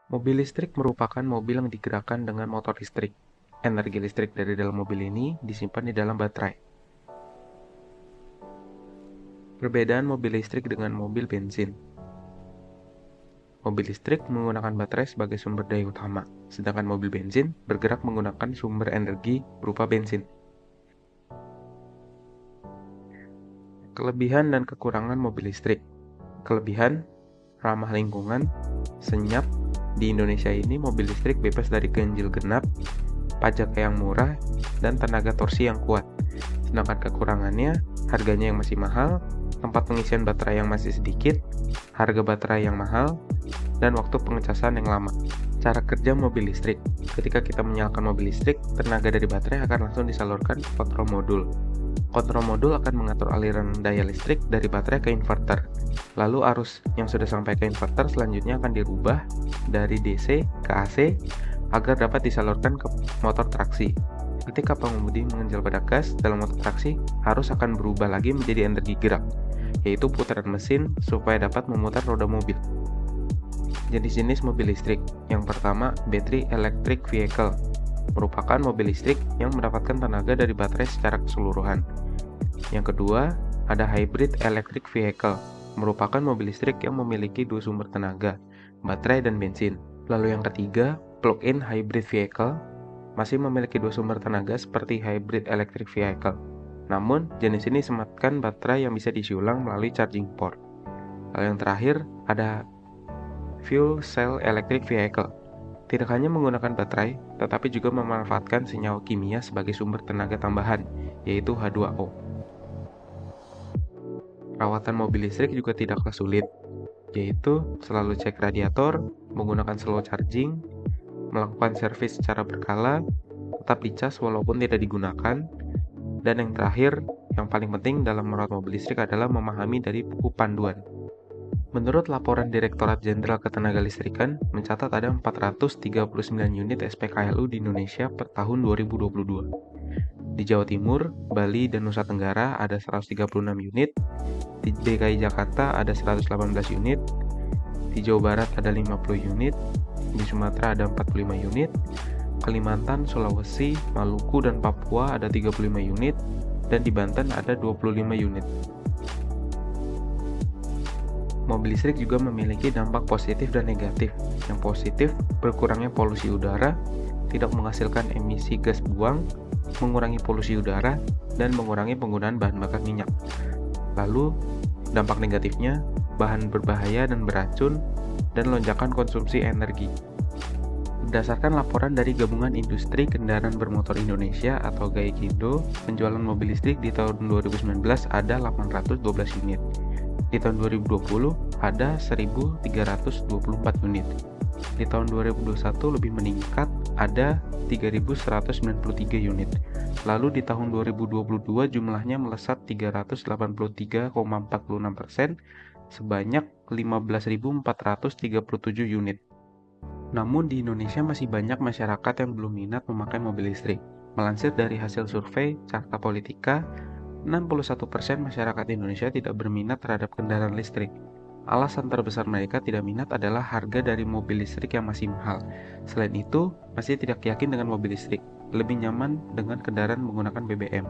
Mobil listrik merupakan mobil yang digerakkan dengan motor listrik. Energi listrik dari dalam mobil ini disimpan di dalam baterai. Perbedaan mobil listrik dengan mobil bensin. Mobil listrik menggunakan baterai sebagai sumber daya utama, sedangkan mobil bensin bergerak menggunakan sumber energi berupa bensin. Kelebihan dan kekurangan mobil listrik. Kelebihan, ramah lingkungan, senyap. Di Indonesia ini mobil listrik bebas dari ganjil genap, pajak yang murah, dan tenaga torsi yang kuat. Sedangkan kekurangannya, harganya yang masih mahal, tempat pengisian baterai yang masih sedikit, harga baterai yang mahal, dan waktu pengecasan yang lama. Cara kerja mobil listrik. Ketika kita menyalakan mobil listrik, tenaga dari baterai akan langsung disalurkan ke kontrol modul. Kontrol modul akan mengatur aliran daya listrik dari baterai ke inverter. Lalu arus yang sudah sampai ke inverter selanjutnya akan dirubah dari DC ke AC agar dapat disalurkan ke motor traksi. Ketika pengemudi menginjal pada gas dalam motor traksi, arus akan berubah lagi menjadi energi gerak, yaitu putaran mesin supaya dapat memutar roda mobil. Jenis-jenis mobil listrik. Yang pertama, battery electric vehicle. Merupakan mobil listrik yang mendapatkan tenaga dari baterai secara keseluruhan. Yang kedua, ada hybrid electric vehicle. Merupakan mobil listrik yang memiliki dua sumber tenaga, baterai dan bensin. Lalu yang ketiga, plug-in hybrid vehicle. Masih memiliki dua sumber tenaga seperti hybrid electric vehicle. Namun, jenis ini sematkan baterai yang bisa diisi ulang melalui charging port. Lalu yang terakhir, ada fuel cell electric vehicle. Tidak hanya menggunakan baterai, tetapi juga memanfaatkan senyawa kimia sebagai sumber tenaga tambahan, yaitu H2O. Perawatan mobil listrik juga tidaklah sulit, yaitu selalu cek radiator, menggunakan slow charging, melakukan servis secara berkala, tetap dicas walaupun tidak digunakan, dan yang terakhir, yang paling penting dalam merawat mobil listrik adalah memahami dari buku panduan. Menurut laporan Direktorat Jenderal Ketenagalistrikan, mencatat ada 439 unit SPKLU di Indonesia per tahun 2022. Di Jawa Timur, Bali, dan Nusa Tenggara ada 136 unit, di DKI Jakarta ada 118 unit, di Jawa Barat ada 50 unit, di Sumatera ada 45 unit, Kalimantan, Sulawesi, Maluku, dan Papua ada 35 unit, dan di Banten ada 25 unit. Mobil listrik juga memiliki dampak positif dan negatif. Yang positif, berkurangnya polusi udara, tidak menghasilkan emisi gas buang, mengurangi polusi udara, dan mengurangi penggunaan bahan bakar minyak. Lalu, dampak negatifnya, bahan berbahaya dan beracun, dan lonjakan konsumsi energi. Berdasarkan laporan dari Gabungan Industri Kendaraan Bermotor Indonesia atau GAIKINDO, penjualan mobil listrik di tahun 2019 ada 812 unit. Di tahun 2020 ada 1.324 unit. Di tahun 2021 lebih meningkat, ada 3.193 unit. Lalu di tahun 2022 jumlahnya melesat 383,46% sebanyak 15.437 unit. Namun di Indonesia masih banyak masyarakat yang belum minat memakai mobil listrik. Melansir dari hasil survei Carta Politika, 61% masyarakat Indonesia tidak berminat terhadap kendaraan listrik. Alasan terbesar mereka tidak minat adalah harga dari mobil listrik yang masih mahal. Selain itu, masih tidak yakin dengan mobil listrik, lebih nyaman dengan kendaraan menggunakan BBM.